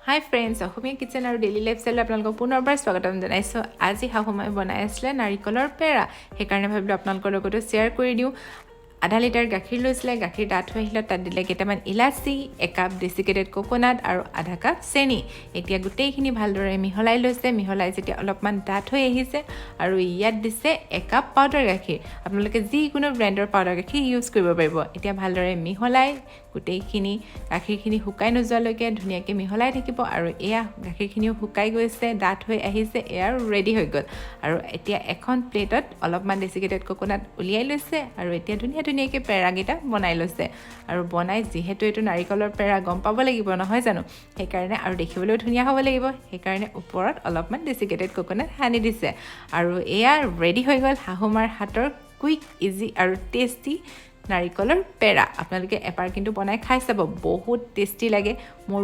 হাই friends, অসমীয়া kitchen আৰু daily lifestyle আপোনালোকক পুনৰবাৰ স্বাগতম জনাইছোঁ। আজি শাহুমাই বনাই আছিলে নাৰিকলৰ পেৰা, সেইকাৰণে ভাবিলোঁ আপোনালোকৰ লগতো শ্বেয়াৰ কৰি দিওঁ। আধা লিটাৰ গাখীৰ লৈছিলে, গাখীৰ ডাঠ হৈ আহিলে তাত দিলে কেইটামান ইলাচি, একাপ ডেচিকেটেড কোকোনাট আৰু আধা কাপ চেনি। এতিয়া গোটেইখিনি ভালদৰে মিহলাই লৈছে। মিহলাই যেতিয়া অলপমান ডাঠ হৈ আহিছে আৰু ইয়াত দিছে একাপ পাউডাৰ গাখীৰ। আপোনালোকে যিকোনো ব্ৰেণ্ডৰ পাউডাৰ গাখীৰ ইউজ কৰিব পাৰিব। এতিয়া ভালদৰে মিহলাই গোটেইখিনি গাখীৰখিনি শুকাই নোযোৱালৈকে ধুনীয়াকৈ মিহলাই থাকিব। আৰু এয়া গাখীৰখিনিও শুকাই গৈছে, ডাঠ হৈ আহিছে, এয়া ৰেডি হৈ গ'ল। আৰু এতিয়া এখন প্লেটত অলপমান ডেচিকেটেড কোকোনাট উলিয়াই লৈছে আৰু এতিয়া ধুনীয়াকৈ পেৰাকেইটা বনাই লৈছে। আৰু বনাই যিহেতু এইটো নাৰিকলৰ পেৰা গম পাব লাগিব নহয় জানো, সেইকাৰণে আৰু দেখিবলৈও ধুনীয়া হ'ব লাগিব, সেইকাৰণে ওপৰত অলপমান ডেচিকেটেড কোকোনাট সানি দিছে। আৰু এয়া ৰেডি হৈ গ'ল শাহুমাৰ হাতৰ কুইক, ইজি আৰু টেষ্টি নাৰিকলৰ পেৰা। আপোনালোকে এবাৰ কিন্তু বনাই খাই চাব, বহুত টেষ্টি লাগে। মোৰ